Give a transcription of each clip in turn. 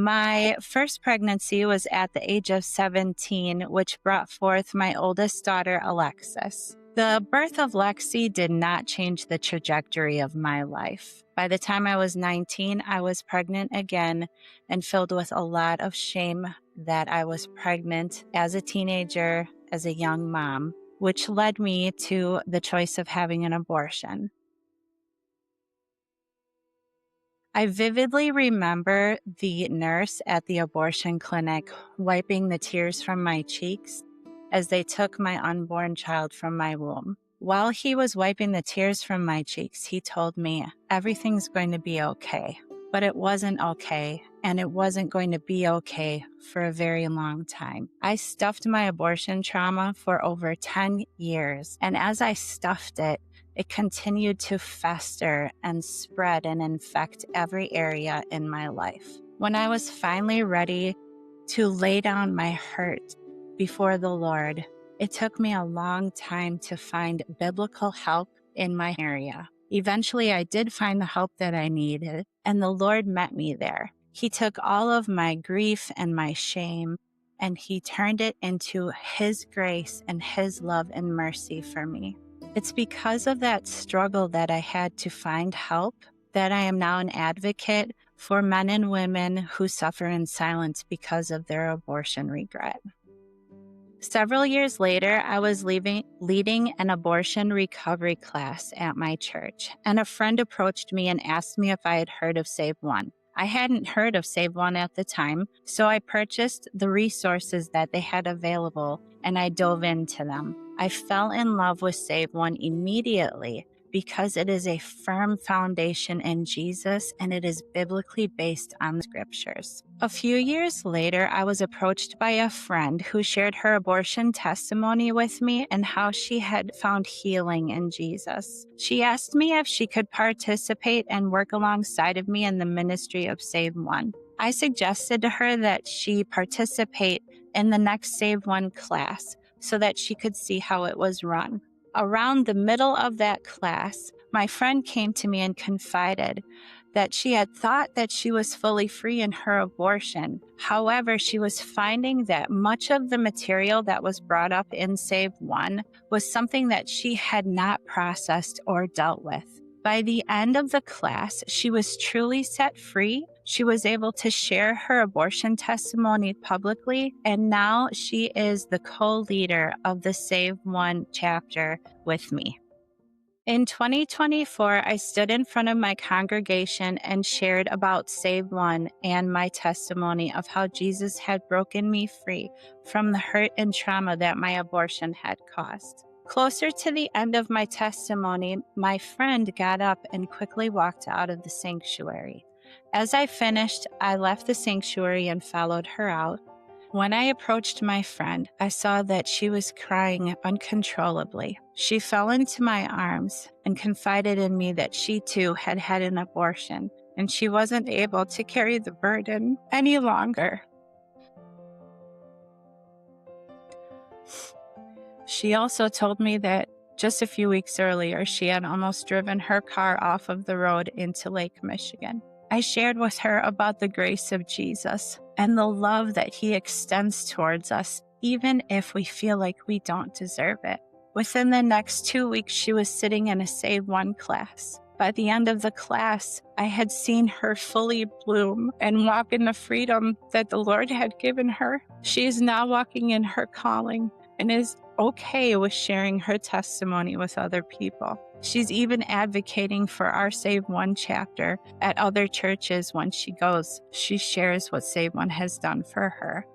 My first pregnancy was at the age of 17, which brought forth my oldest daughter, Alexis. The birth of Lexi did not change the trajectory of my life. By the time I was 19, I was pregnant again and filled with a lot of shame that I was pregnant as a teenager, as a young mom, which led me to the choice of having an abortion. I vividly remember the nurse at the abortion clinic wiping the tears from my cheeks as they took my unborn child from my womb. While he was wiping the tears from my cheeks, he told me, "Everything's going to be okay." But it wasn't okay, and it wasn't going to be okay for a very long time. I stuffed my abortion trauma for over 10 years, and as I stuffed it, it continued to fester and spread and infect every area in my life. When I was finally ready to lay down my hurt before the Lord, it took me a long time to find biblical help in my area. Eventually, I did find the help that I needed, and the Lord met me there. He took all of my grief and my shame, and He turned it into His grace and His love and mercy for me. It's because of that struggle that I had to find help that I am now an advocate for men and women who suffer in silence because of their abortion regret. Several years later, I was leading an abortion recovery class at my church, and a friend approached me and asked me if I had heard of SaveOne. I hadn't heard of SaveOne at the time, so I purchased the resources that they had available, and I dove into them. I fell in love with SaveOne immediately because it is a firm foundation in Jesus and it is biblically based on the scriptures. A few years later, I was approached by a friend who shared her abortion testimony with me and how she had found healing in Jesus. She asked me if she could participate and work alongside of me in the ministry of SaveOne. I suggested to her that she participate in the next SaveOne class so that she could see how it was run. Around the middle of that class, my friend came to me and confided that she had thought that she was fully free in her abortion. However, she was finding that much of the material that was brought up in SaveOne was something that she had not processed or dealt with. By the end of the class, she was truly set free. She was able to share her abortion testimony publicly, and now she is the co-leader of the SaveOne chapter with me. In 2024, I stood in front of my congregation and shared about SaveOne and my testimony of how Jesus had broken me free from the hurt and trauma that my abortion had caused. Closer to the end of my testimony, my friend got up and quickly walked out of the sanctuary. As I finished, I left the sanctuary and followed her out. When I approached my friend, I saw that she was crying uncontrollably. She fell into my arms and confided in me that she too had had an abortion and she wasn't able to carry the burden any longer. She also told me that just a few weeks earlier, she had almost driven her car off of the road into Lake Michigan. I shared with her about the grace of Jesus and the love that He extends towards us, even if we feel like we don't deserve it. Within the next 2 weeks, she was sitting in a SaveOne class. By the end of the class, I had seen her fully bloom and walk in the freedom that the Lord had given her. She is now walking in her calling and is okay with sharing her testimony with other people. She's even advocating for our SaveOne chapter at other churches when she goes. She shares what SaveOne has done for her.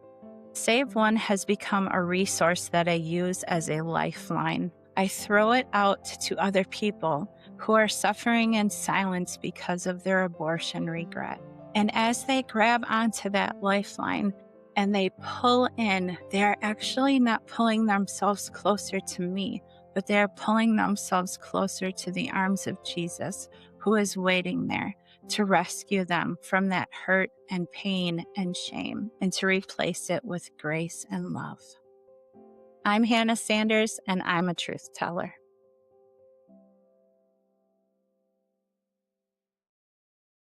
SaveOne has become a resource that I use as a lifeline. I throw it out to other people who are suffering in silence because of their abortion regret. And as they grab onto that lifeline, and they pull in, they're actually not pulling themselves closer to me, but they're pulling themselves closer to the arms of Jesus, who is waiting there to rescue them from that hurt and pain and shame and to replace it with grace and love. I'm Hannah Sanders, and I'm a truth teller.